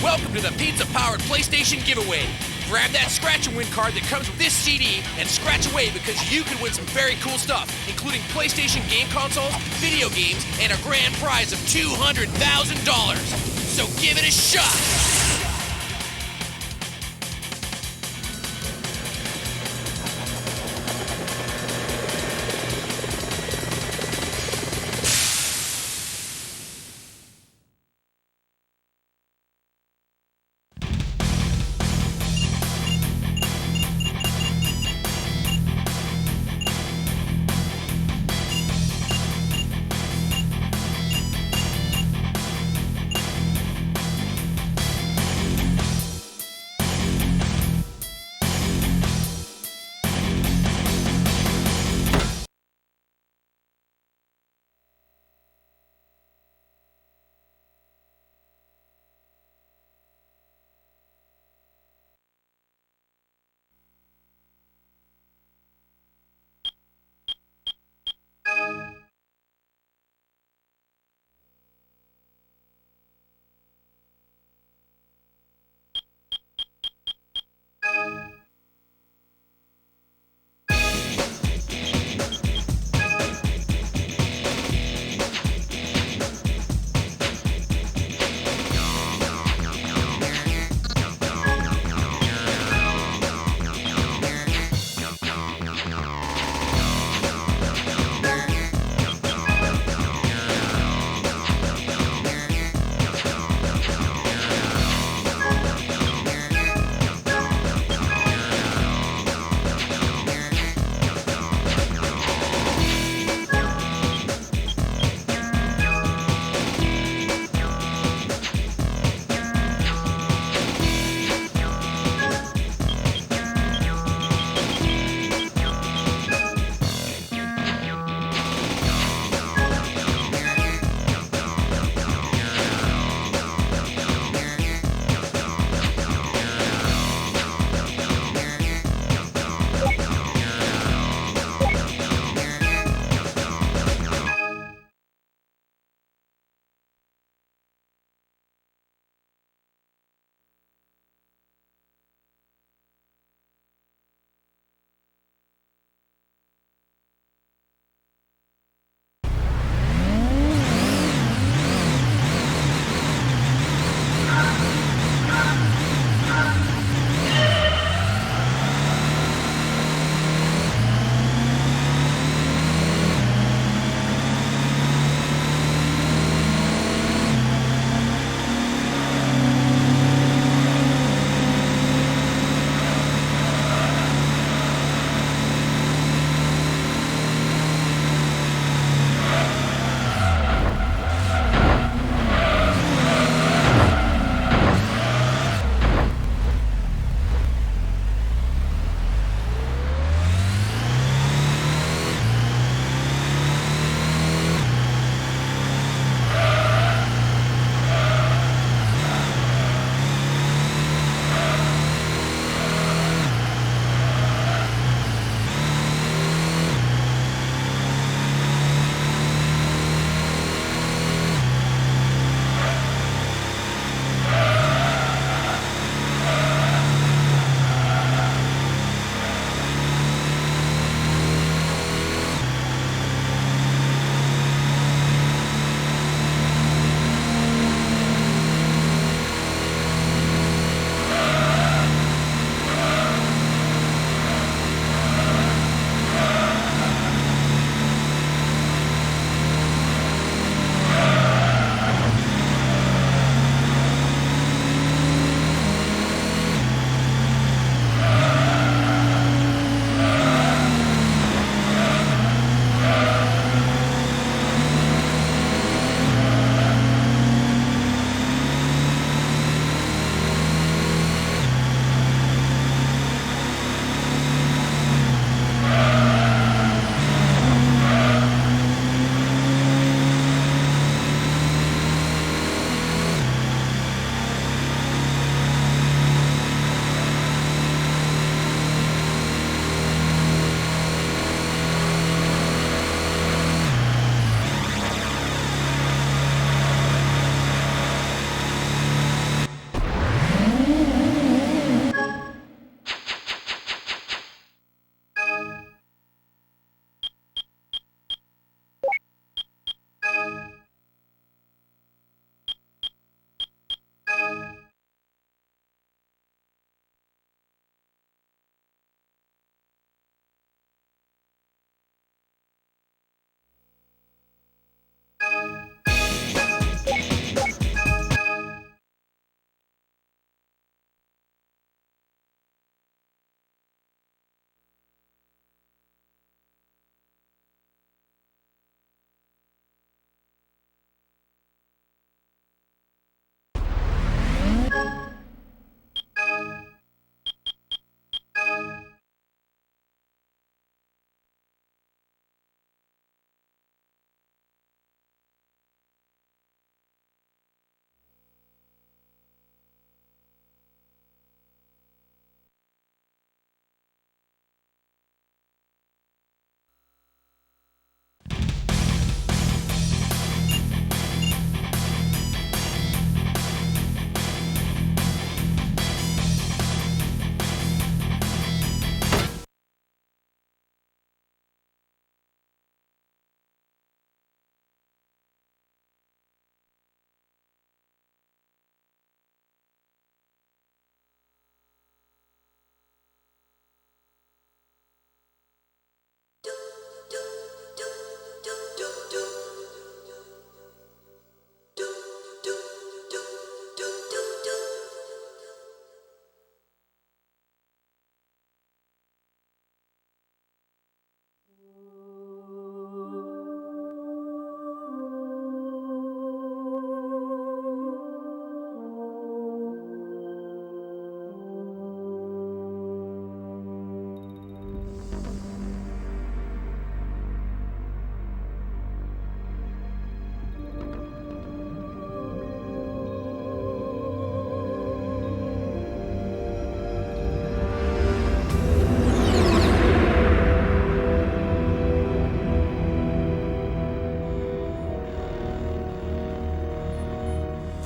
Welcome to the pizza-powered PlayStation giveaway. Grab that scratch and win card that comes with this CD and scratch away because you can win some very cool stuff, including PlayStation game consoles, video games, and a grand prize of $200,000. So give it a shot.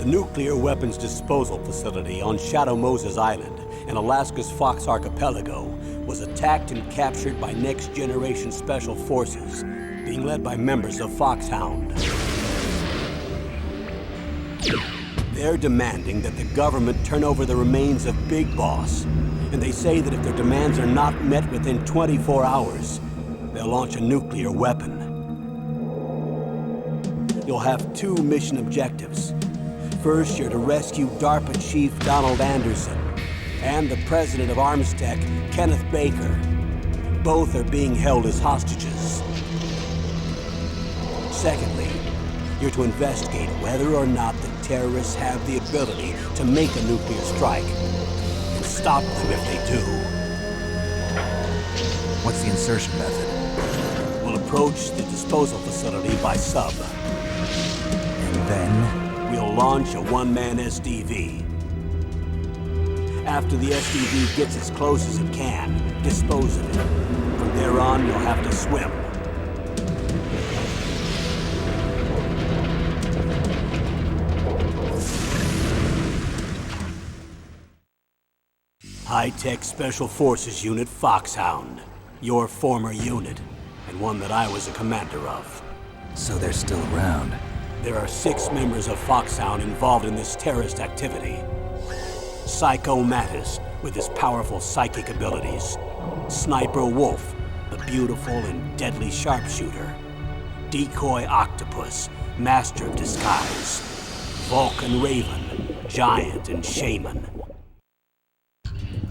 nuclear weapons disposal facility on Shadow Moses Island in Alaska's Fox Archipelago was attacked and captured by next-generation special forces, being led by members of Foxhound. They're demanding that the government turn over the remains of Big Boss, and they say that if their demands are not met within 24 hours, they'll launch a nuclear weapon. You'll have two mission objectives. First, you're to rescue DARPA Chief Donald Anderson and the president of Armstech, Kenneth Baker. Both are being held as hostages. Secondly, you're to investigate whether or not the terrorists have the ability to make a nuclear strike and stop them if they do. What's the insertion method? We'll approach the disposal facility by sub. And then? We'll launch a one-man SDV. After the SDV gets as close as it can, dispose of it. From there on, you'll have to swim. High-Tech Special Forces Unit Foxhound. Your former unit, and one that I was a commander of. So they're still around. There are 6 members of Foxhound involved in this terrorist activity. Psycho Mattis, with his powerful psychic abilities. Sniper Wolf, the beautiful and deadly sharpshooter. Decoy Octopus, master of disguise. Vulcan Raven, giant and shaman.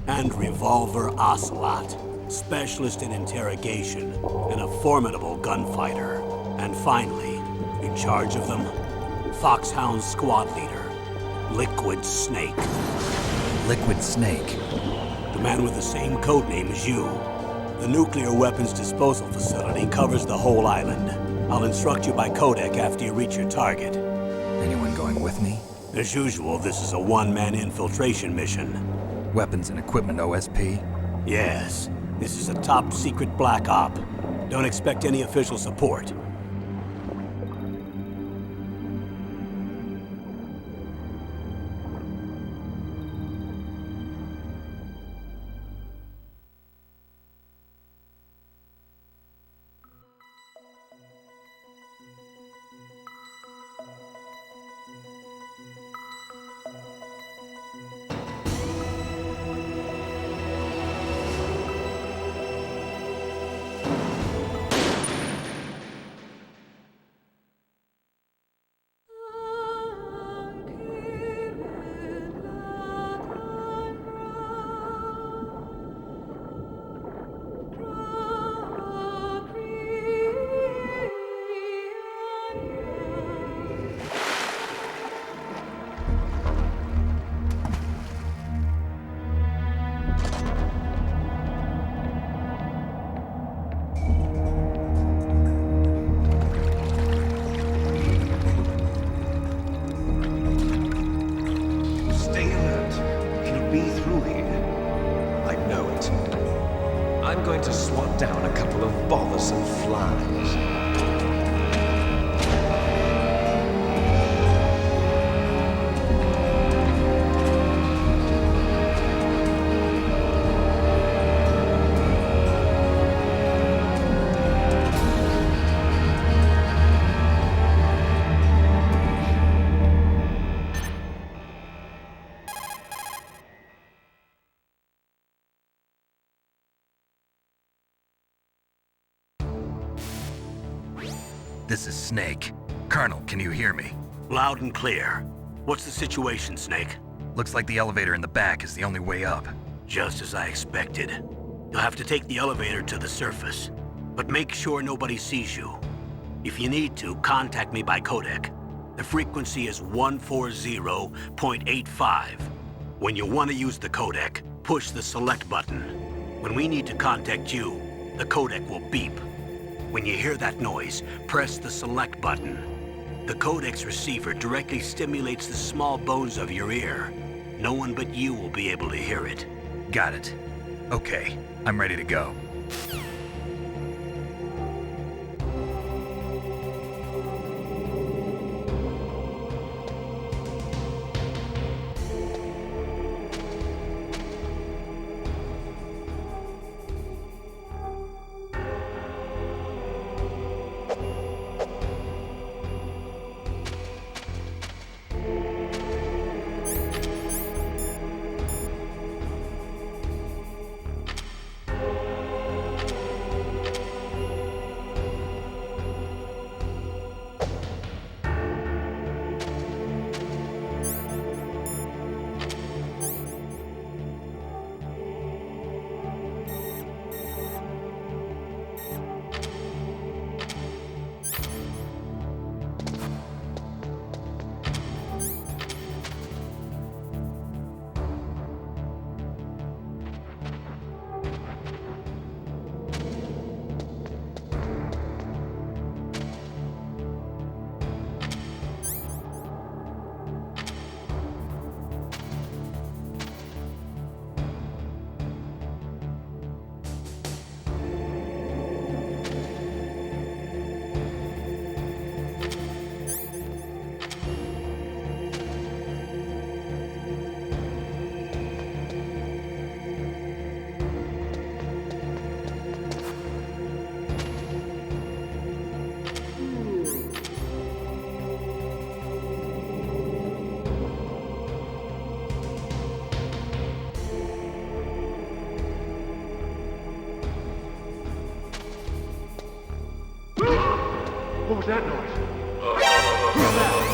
And Revolver Ocelot, specialist in interrogation and a formidable gunfighter. And finally, in charge of them, Foxhound squad leader, Liquid Snake. Liquid Snake? The man with the same codename as you. The nuclear weapons disposal facility covers the whole island. I'll instruct you by codec after you reach your target. Anyone going with me? As usual, this is a one-man infiltration mission. Weapons and equipment OSP? Yes. This is a top-secret black op. Don't expect any official support. I'm going to swat down a couple of bothersome flies. This is Snake. Colonel, can you hear me? Loud and clear. What's the situation, Snake? Looks like the elevator in the back is the only way up. Just as I expected. You'll have to take the elevator to the surface, but make sure nobody sees you. If you need to, contact me by codec. The frequency is 140.85. When you want to use the codec, push the select button. When we need to contact you, the codec will beep. When you hear that noise, press the select button. The codec's receiver directly stimulates the small bones of your ear. No one but you will be able to hear it. Got it. Okay, I'm ready to go. What was that noise? Who's that?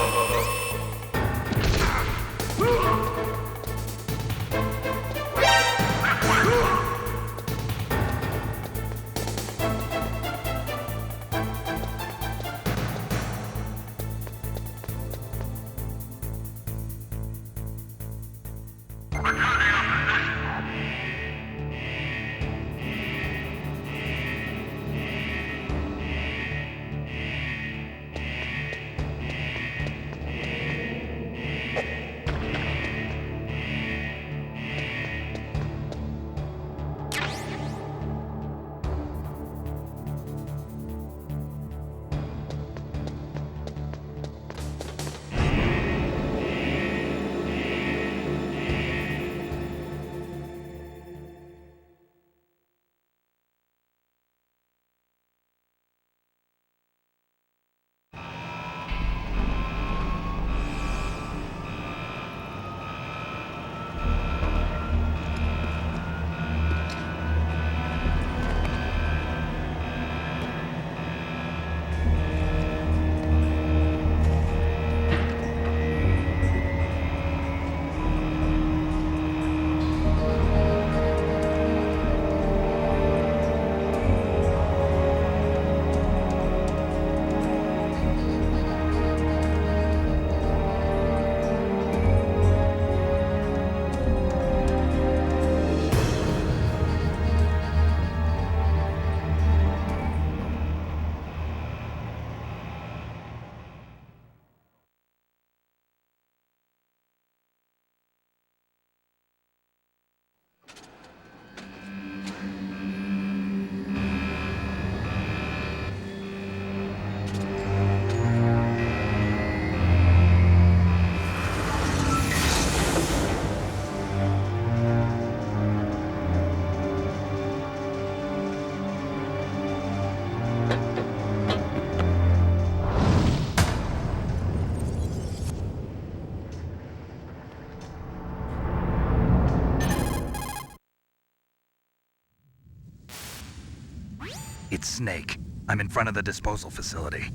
It's Snake. I'm in front of the disposal facility.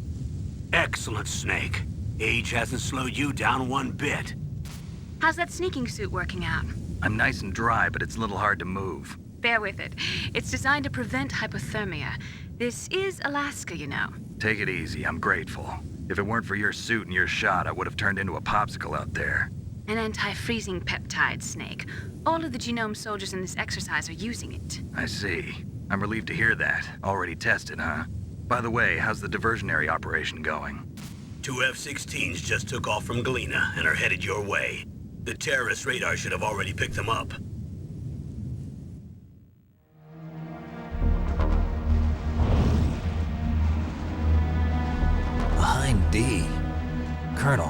Excellent, Snake. Age hasn't slowed you down one bit. How's that sneaking suit working out? I'm nice and dry, but it's a little hard to move. Bear with it. It's designed to prevent hypothermia. This is Alaska, you know. Take it easy, I'm grateful. If it weren't for your suit and your shot, I would have turned into a popsicle out there. An anti-freezing peptide, Snake. All of the genome soldiers in this exercise are using it. I see. I'm relieved to hear that. Already tested, huh? By the way, how's the diversionary operation going? 2 F-16s just took off from Galena and are headed your way. The terrorist radar should have already picked them up. Behind D. Colonel,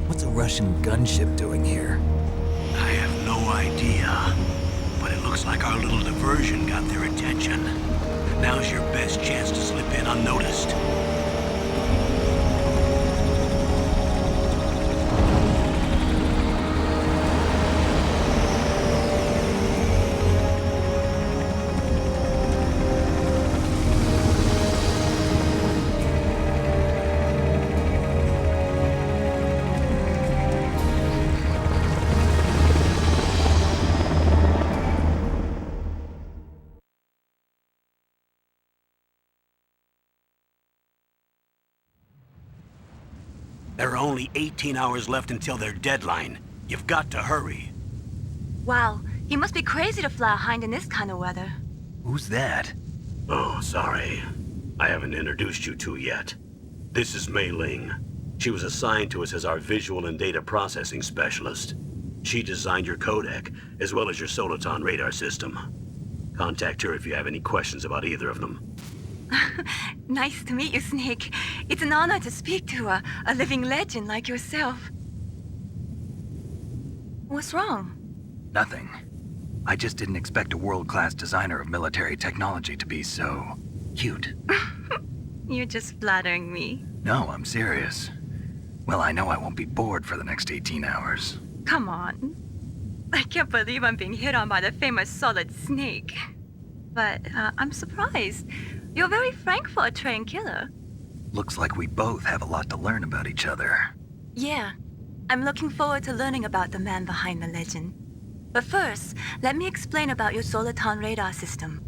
what's a Russian gunship doing here? I have no idea. But it looks like our little diversion got their attention. Now's your best chance to slip in unnoticed. There are only 18 hours left until their deadline. You've got to hurry. Wow, you must be crazy to fly a hind in this kind of weather. Who's that? Oh, sorry. I haven't introduced you to yet. This is Mei Ling. She was assigned to us as our visual and data processing specialist. She designed your codec, as well as your Soliton radar system. Contact her if you have any questions about either of them. Nice to meet you, Snake. It's an honor to speak to a living legend like yourself. What's wrong? Nothing. I just didn't expect a world-class designer of military technology to be so cute. You're just flattering me. No, I'm serious. Well, I know I won't be bored for the next 18 hours. Come on. I can't believe I'm being hit on by the famous Solid Snake. But I'm surprised. You're very frank for a trained killer. Looks like we both have a lot to learn about each other. Yeah, I'm looking forward to learning about the man behind the legend. But first, let me explain about your Soliton radar system.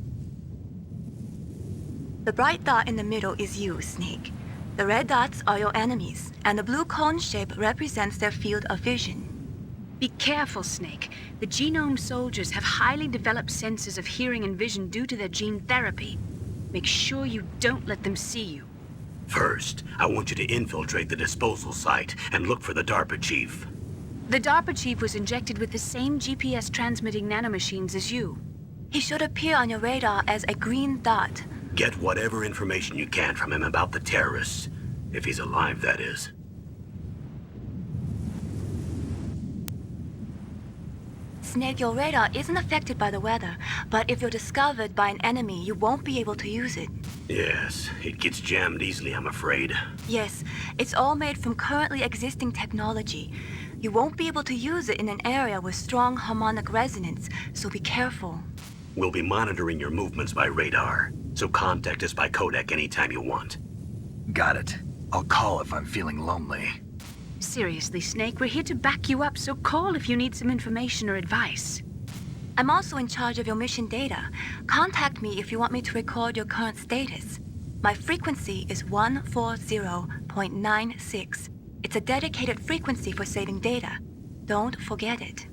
The bright dot in the middle is you, Snake. The red dots are your enemies, and the blue cone shape represents their field of vision. Be careful, Snake. The genome soldiers have highly developed senses of hearing and vision due to their gene therapy. Make sure you don't let them see you. First, I want you to infiltrate the disposal site and look for the DARPA chief. The DARPA chief was injected with the same GPS transmitting nanomachines as you. He should appear on your radar as a green dot. Get whatever information you can from him about the terrorists. If he's alive, that is. Snake, your radar isn't affected by the weather, but if you're discovered by an enemy, you won't be able to use it. Yes, it gets jammed easily, I'm afraid. Yes, it's all made from currently existing technology. You won't be able to use it in an area with strong harmonic resonance, so be careful. We'll be monitoring your movements by radar, so contact us by codec anytime you want. Got it. I'll call if I'm feeling lonely. Seriously, Snake, we're here to back you up, so call if you need some information or advice. I'm also in charge of your mission data. Contact me if you want me to record your current status. My frequency is 140.96. It's a dedicated frequency for saving data. Don't forget it.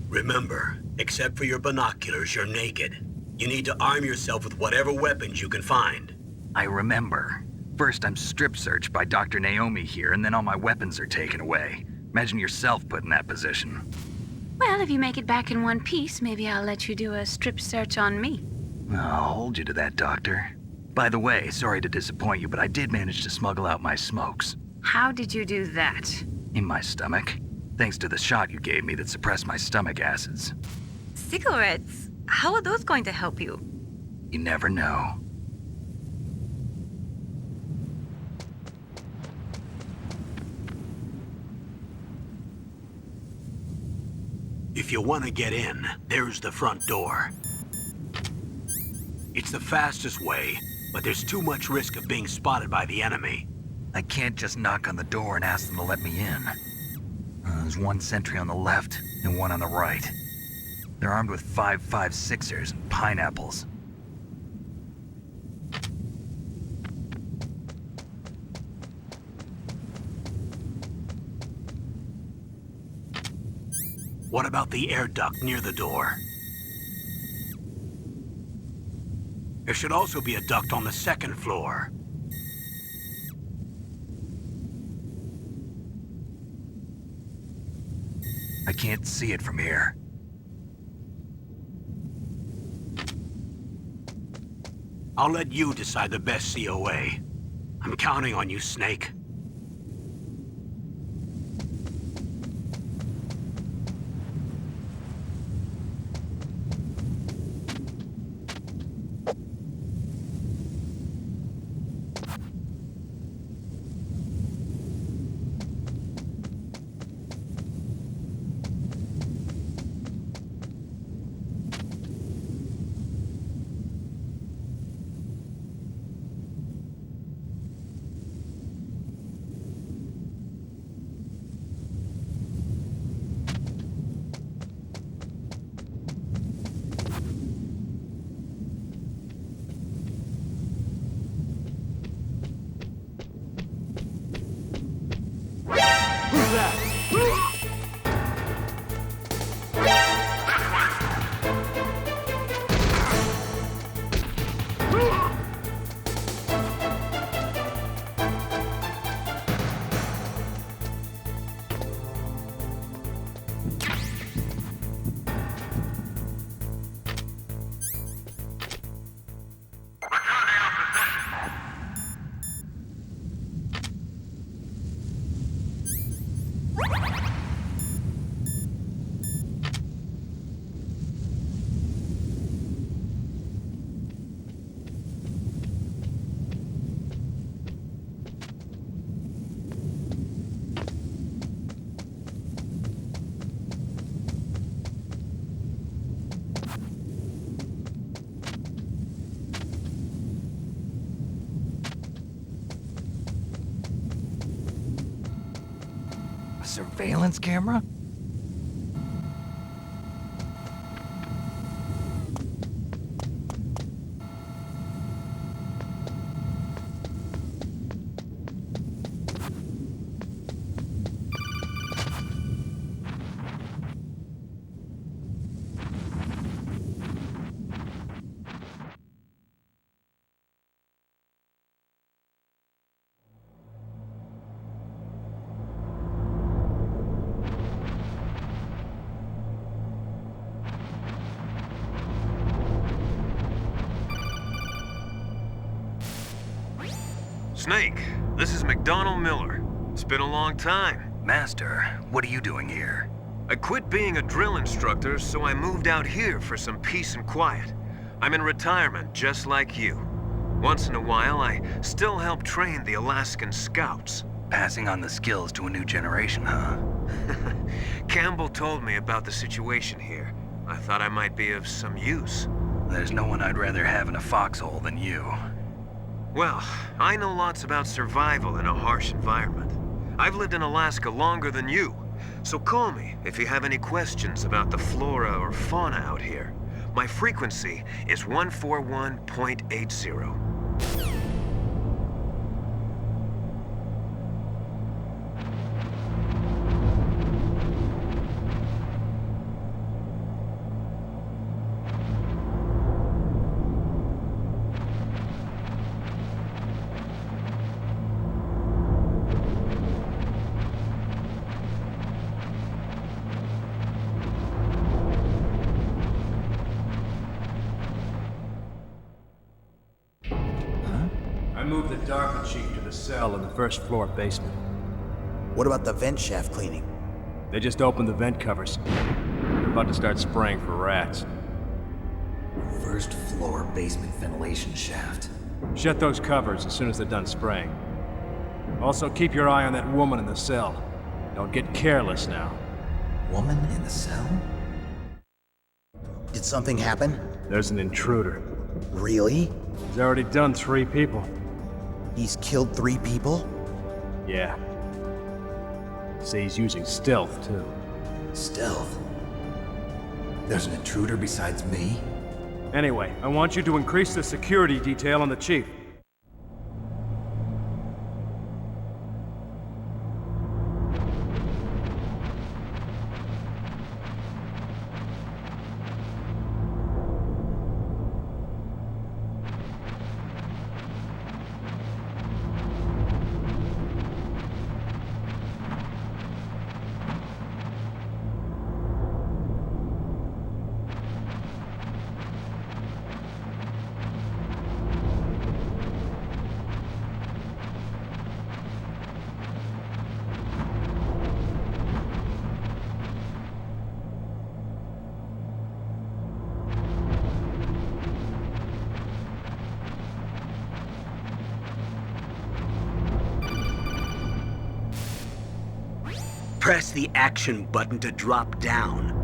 Remember, except for your binoculars, you're naked. You need to arm yourself with whatever weapons you can find. I remember. First, I'm strip searched by Dr. Naomi here, and then all my weapons are taken away. Imagine yourself put in that position. Well, if you make it back in one piece, maybe I'll let you do a strip search on me. I'll hold you to that, Doctor. By the way, sorry to disappoint you, but I did manage to smuggle out my smokes. How did you do that? In my stomach. Thanks to the shot you gave me that suppressed my stomach acids. Cigarettes? How are those going to help you? You never know. If you want to get in, there's the front door. It's the fastest way, but there's too much risk of being spotted by the enemy. I can't just knock on the door and ask them to let me in. There's one sentry on the left and one on the right. They're armed with 5.56ers and pineapples. What about the air duct near the door? There should also be a duct on the second floor. I can't see it from here. I'll let you decide the best COA. I'm counting on you, Snake. surveillance camera? Snake, this is McDonald Miller. It's been a long time. Master, what are you doing here? I quit being a drill instructor, so I moved out here for some peace and quiet. I'm in retirement, just like you. Once in a while, I still help train the Alaskan Scouts. Passing on the skills to a new generation, huh? Campbell told me about the situation here. I thought I might be of some use. There's no one I'd rather have in a foxhole than you. Well, I know lots about survival in a harsh environment. I've lived in Alaska longer than you, so call me if you have any questions about the flora or fauna out here. My frequency is 141.80. I moved the DARPA chief to the cell in the first floor basement. What about the vent shaft cleaning? They just opened the vent covers. They're about to start spraying for rats. First floor basement ventilation shaft. Shut those covers as soon as they're done spraying. Also, keep your eye on that woman in the cell. Don't get careless now. Woman in the cell? Did something happen? There's an intruder. Really? He's already done 3 people. He's killed 3 people? Yeah. Say he's using stealth, too. Stealth? There's an intruder besides me? Anyway, I want you to increase the security detail on the chief. Press the action button to drop down.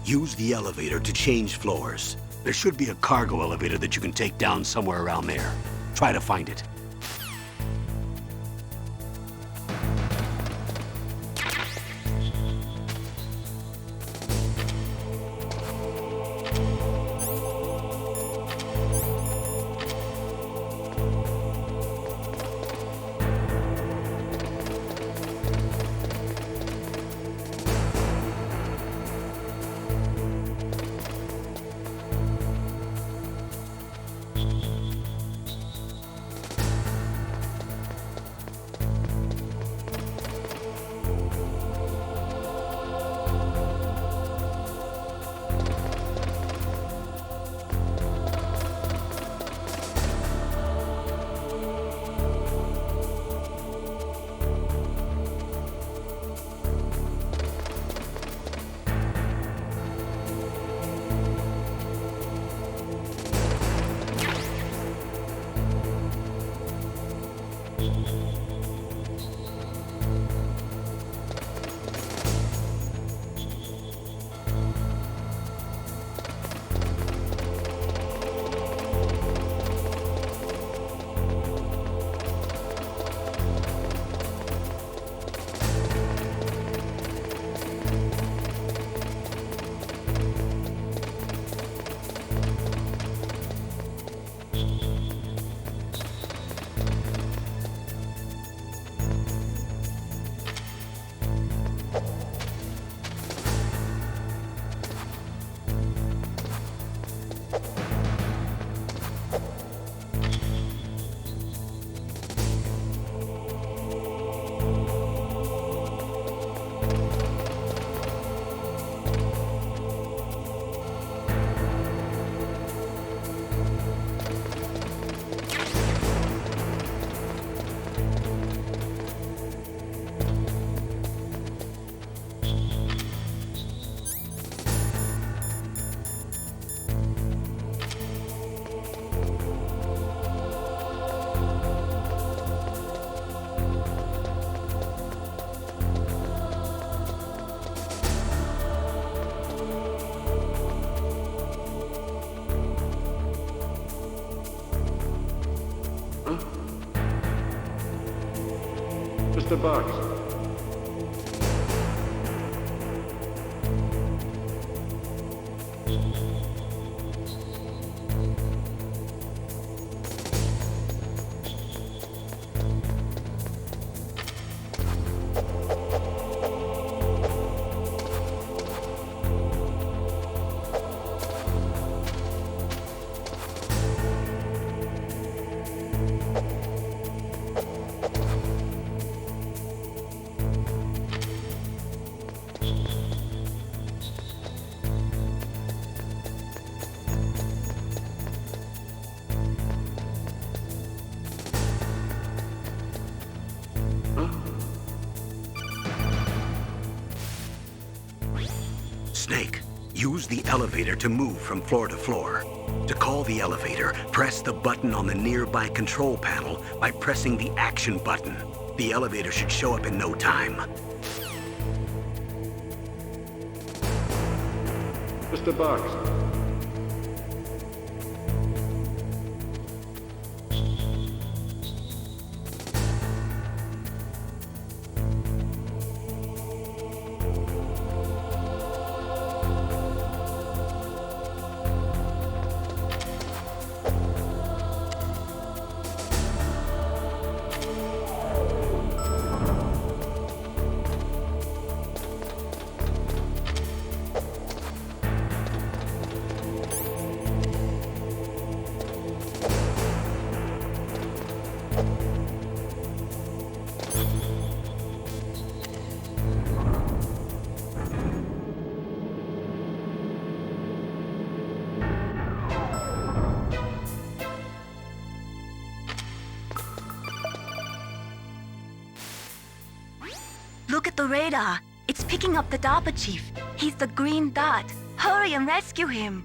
Use the elevator to change floors. There should be a cargo elevator that you can take down somewhere around there. Try to find it. Mr. Box. Snake, use the elevator to move from floor to floor. To call the elevator, press the button on the nearby control panel by pressing the action button. The elevator should show up in no time. Mr. Box. Look at the radar. It's picking up the DARPA chief. He's the green dot. Hurry and rescue him.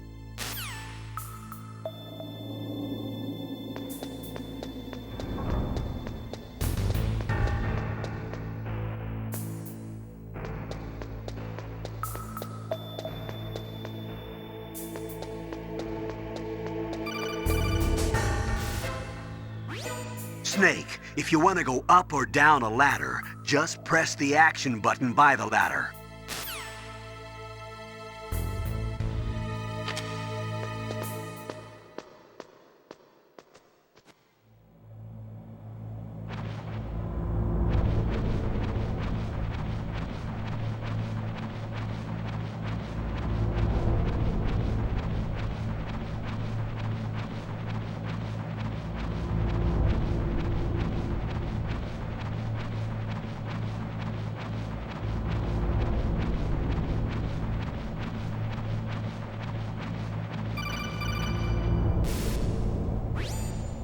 Snake, if you want to go up or down a ladder, just press the action button by the ladder.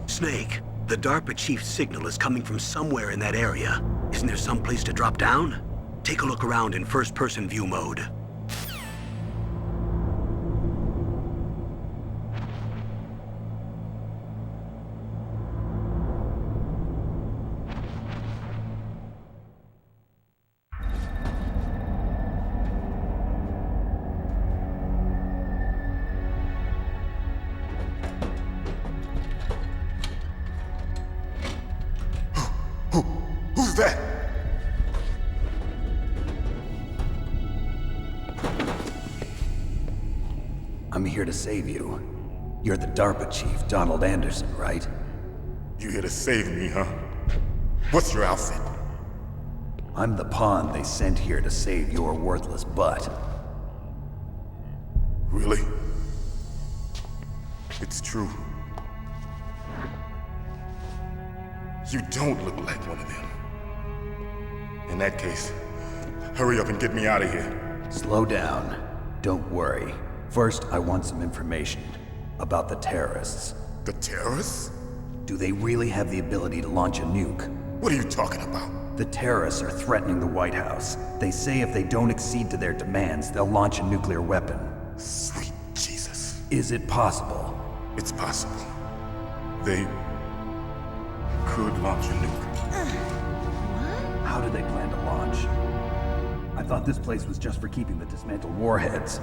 Snake, the DARPA chief's signal is coming from somewhere in that area. Isn't there some place to drop down? Take a look around in first-person view mode. Who's that? I'm here to save you. You're the DARPA chief, Donald Anderson, right? You here to save me, huh? What's your outfit? I'm the pawn they sent here to save your worthless butt. Really? It's true. You don't look like one of them. In that case, hurry up and get me out of here. Slow down. Don't worry. First, I want some information about the terrorists. The terrorists? Do they really have the ability to launch a nuke? What are you talking about? The terrorists are threatening the White House. They say if they don't accede to their demands, they'll launch a nuclear weapon. Sweet Jesus. Is it possible? It's possible. They could launch a nuke. How do they plan to launch? I thought this place was just for keeping the dismantled warheads.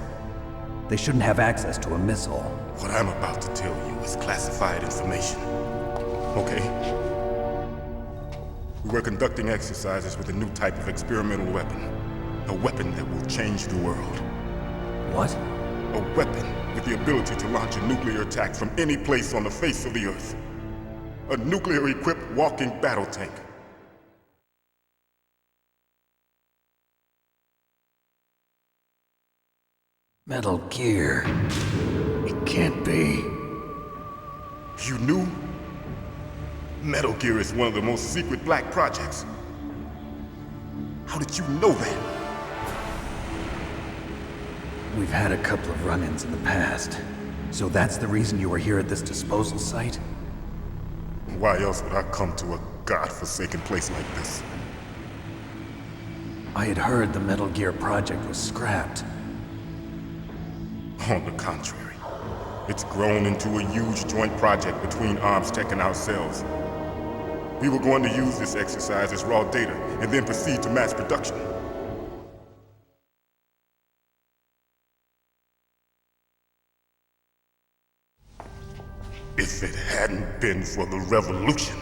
They shouldn't have access to a missile. What I'm about to tell you is classified information. Okay? We were conducting exercises with a new type of experimental weapon. A weapon that will change the world. What? A weapon with the ability to launch a nuclear attack from any place on the face of the Earth. A nuclear-equipped walking battle tank. Metal Gear. It can't be. You knew? Metal Gear is one of the most secret black projects. How did you know that? We've had a couple of run-ins in the past. So that's the reason you were here at this disposal site? Why else would I come to a godforsaken place like this? I had heard the Metal Gear project was scrapped. On the contrary, it's grown into a huge joint project between Arms Tech and ourselves. We were going to use this exercise as raw data and then proceed to mass production. If it hadn't been for the revolution.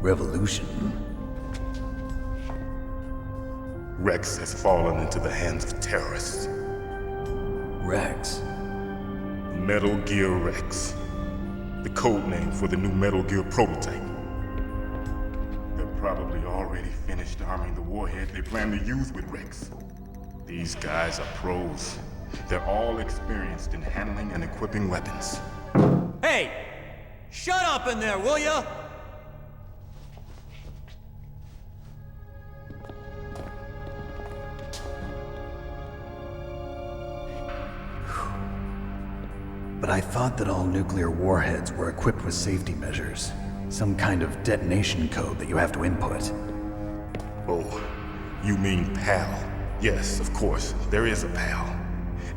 Revolution? Rex has fallen into the hands of terrorists. Rex? Metal Gear Rex. The code name for the new Metal Gear prototype. They're probably already finished arming the warhead they plan to use with Rex. These guys are pros. They're all experienced in handling and equipping weapons. Hey! Shut up in there, will ya? But I thought that all nuclear warheads were equipped with safety measures. Some kind of detonation code that you have to input. Oh, you mean PAL? Yes, of course, there is a PAL.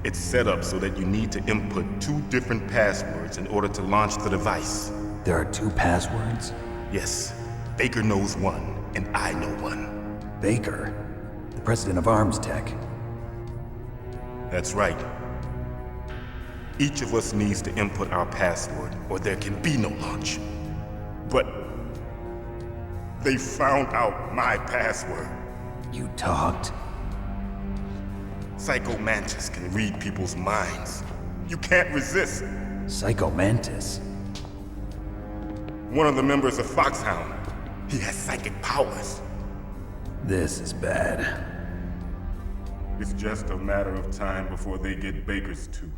It's set up so that you need to input 2 different passwords in order to launch the device. There are 2 passwords? Yes. Baker knows one, and I know one. Baker? The president of Arms Tech? That's right. Each of us needs to input our password, or there can be no launch. But they found out my password. You talked? Psycho Mantis can read people's minds. You can't resist. Psycho Mantis? One of the members of Foxhound. He has psychic powers. This is bad. It's just a matter of time before they get Baker's too.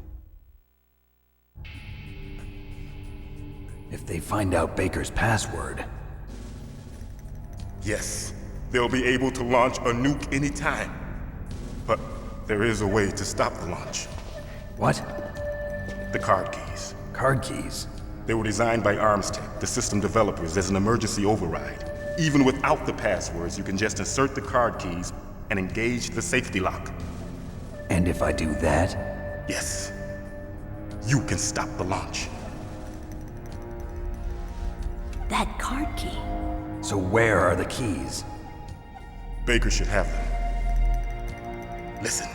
If they find out Baker's password... Yes, they'll be able to launch a nuke anytime. But there is a way to stop the launch. What? The card keys. Card keys? They were designed by Arms Tech, the system developers, as an emergency override. Even without the passwords, you can just insert the card keys and engage the safety lock. And if I do that? Yes. You can stop the launch. That card key. So where are the keys? Baker should have them. Listen,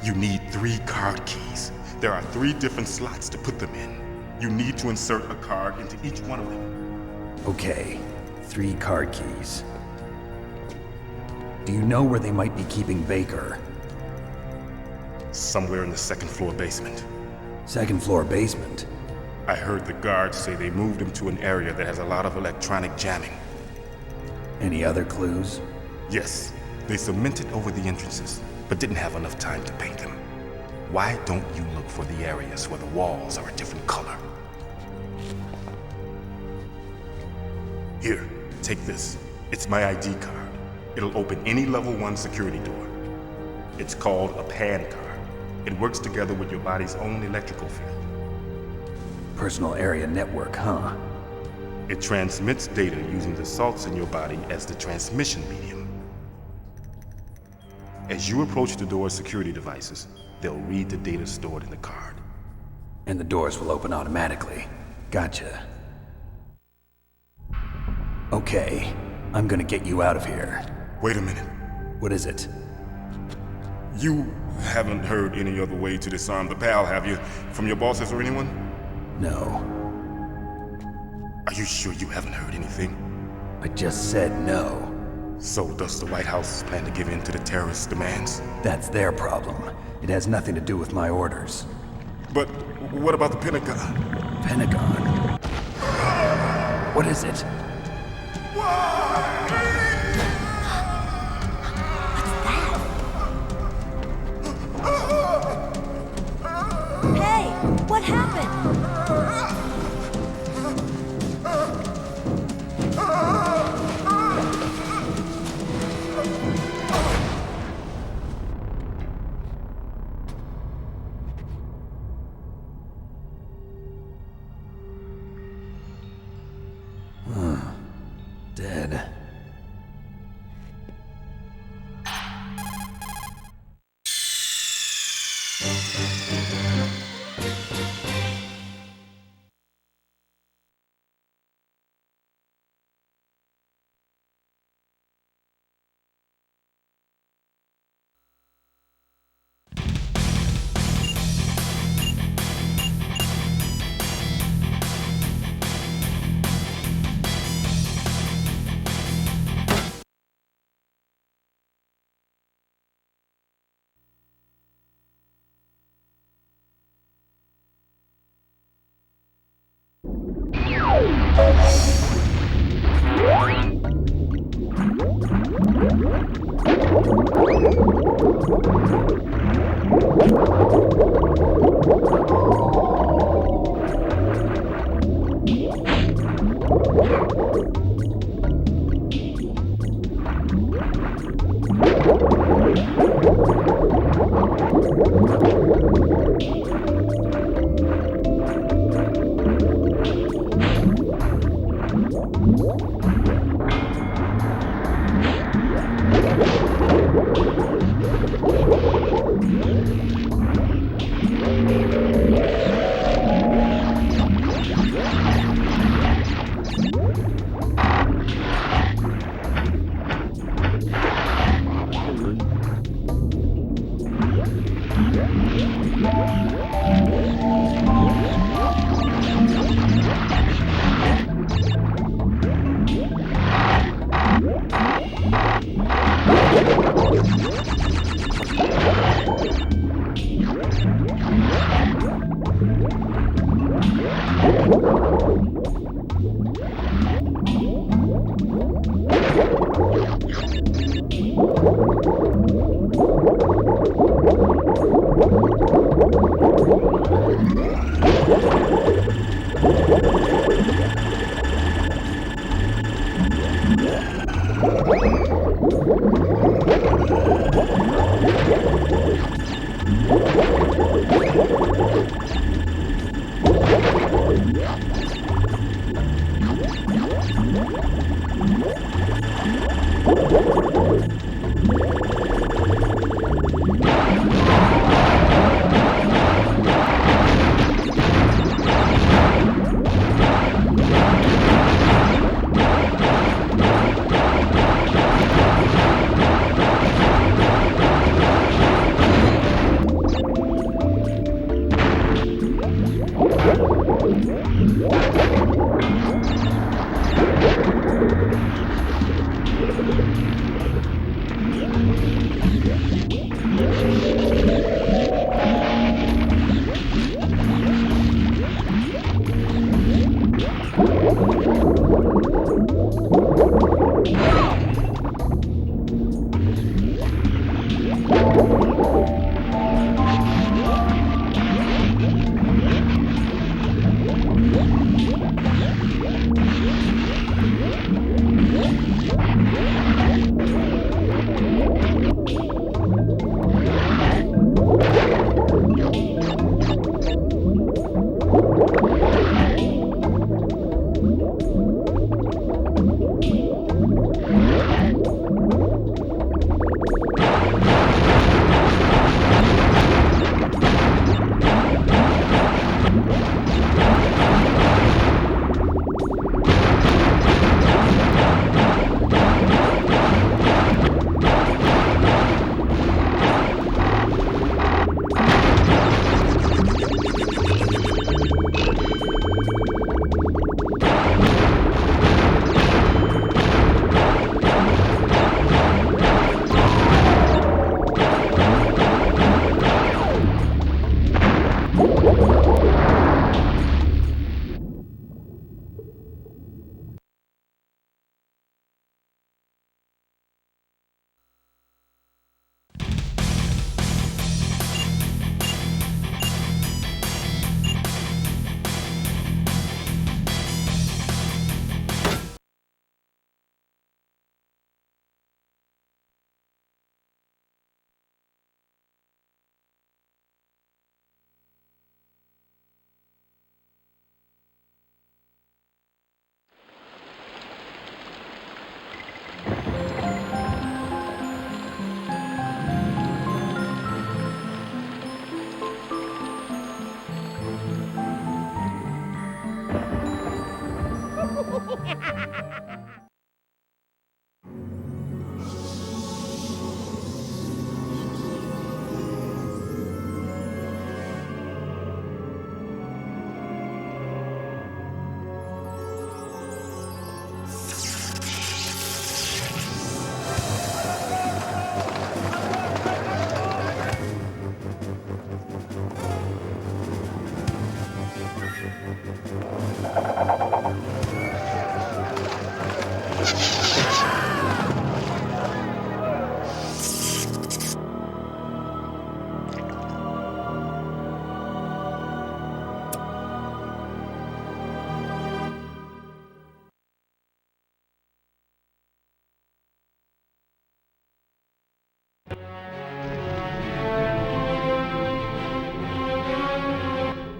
you need 3 card keys. There are 3 different slots to put them in. You need to insert a card into each one of them. Okay, 3 card keys. Do you know where they might be keeping Baker? Somewhere in the 2nd floor basement. 2nd floor basement? I heard the guards say they moved him to an area that has a lot of electronic jamming. Any other clues? Yes, they cemented over the entrances, but didn't have enough time to paint them. Why don't you look for the areas where the walls are a different color? Here, take this. It's my ID card. It'll open any level 1 security door. It's called a PAN card. It works together with your body's own electrical field. Personal area network, huh? It transmits data using the salts in your body as the transmission medium. As you approach the door's security devices, they'll read the data stored in the card. And the doors will open automatically. Gotcha. Okay, I'm gonna get you out of here. Wait a minute. What is it? You haven't heard any other way to disarm the PAL, have you? From your bosses or anyone? No. Are you sure you haven't heard anything? I just said no. So does the White House plan to give in to the terrorists' demands? That's their problem. It has nothing to do with my orders. But what about the Pentagon? Pentagon? What is it? Hey, what happened? Dead.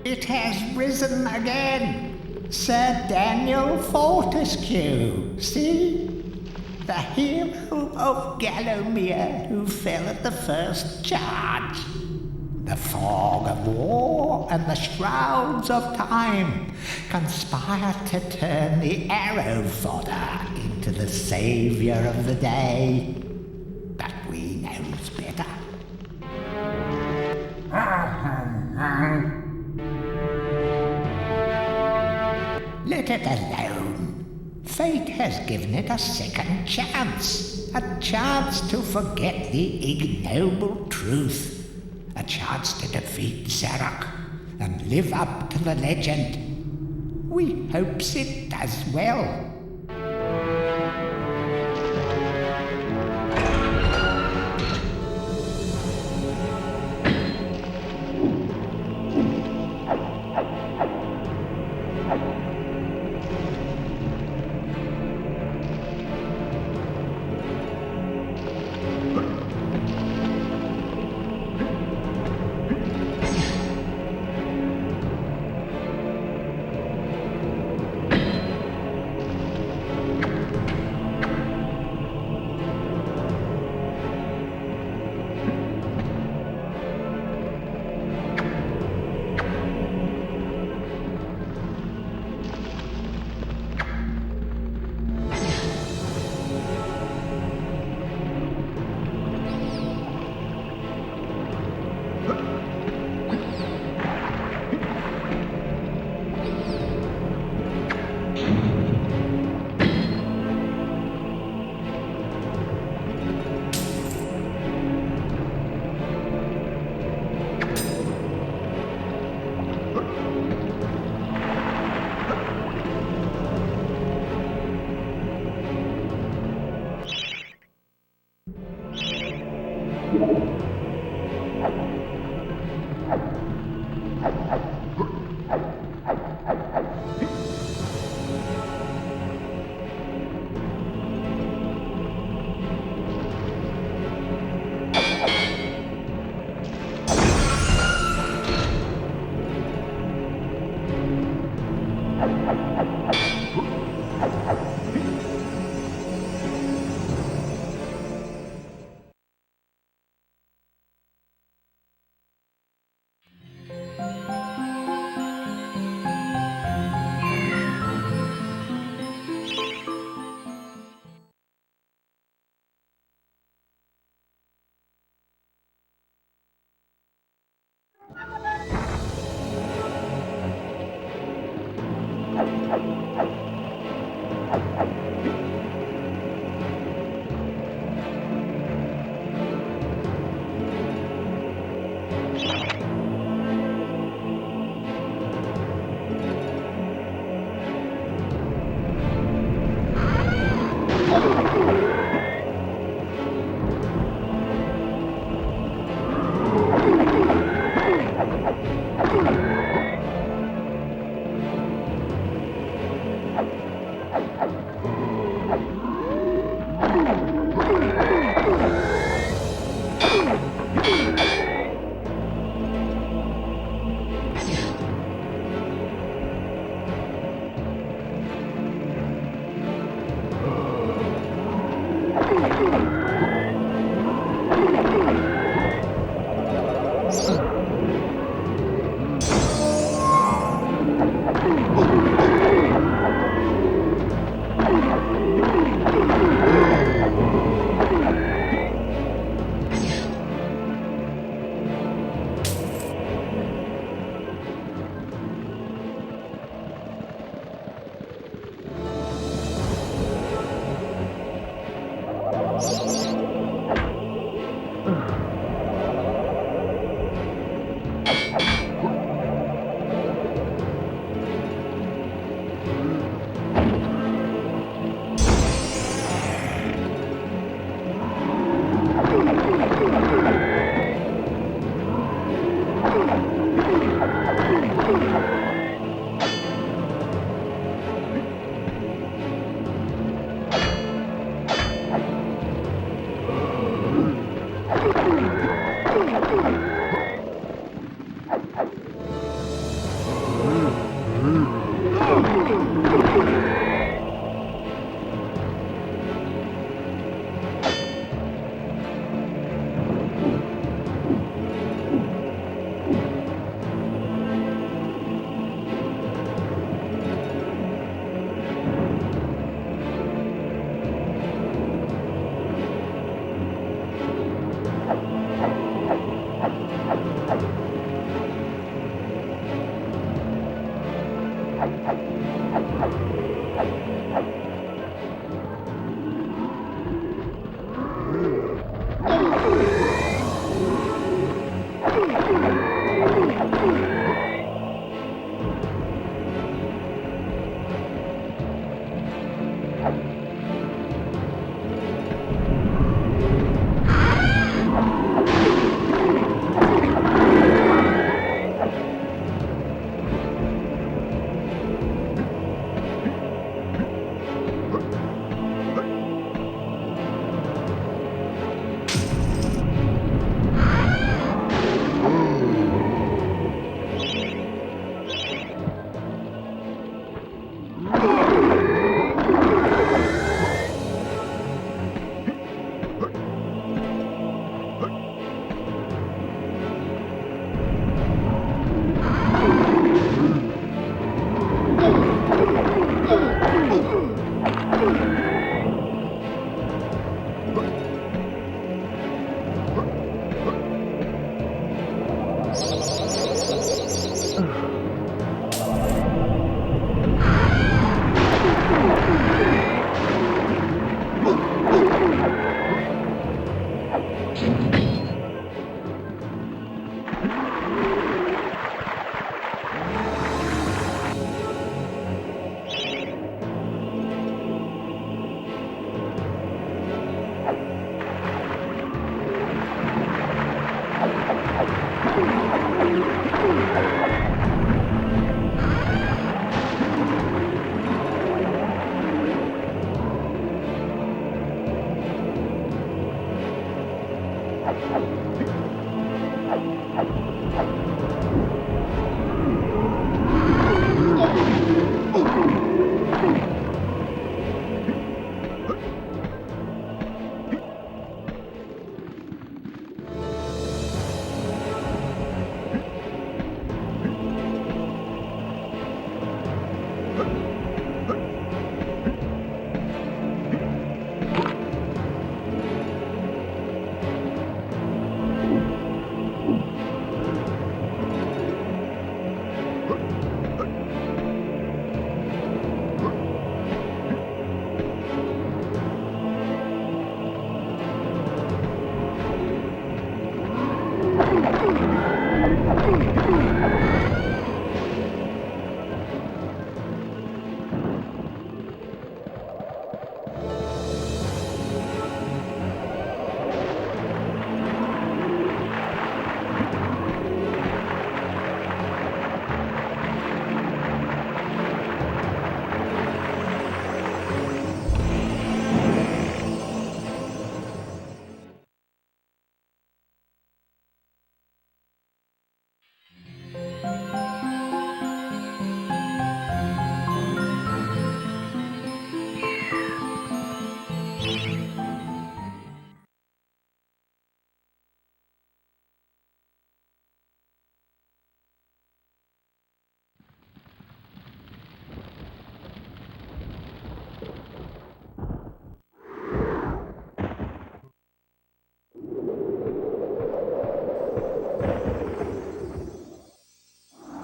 It has risen again. Sir Daniel Fortescue, see? The hero of Gallowmere who fell at the first charge. The fog of war and the shrouds of time conspire to turn the arrow fodder into the saviour of the day. But we knows better. Let it alone. Fate has given it a second chance. A chance to forget the ignoble truth. A chance to defeat Zarok and live up to the legend. We hopes it does well.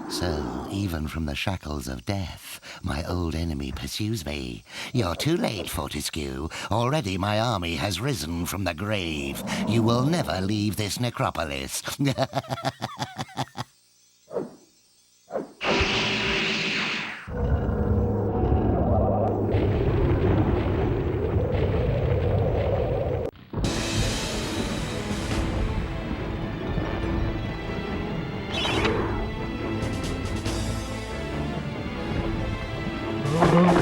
So, even from the shackles of death, my old enemy pursues me. You're too late, Fortescue. Already my army has risen from the grave. You will never leave this necropolis. Oh.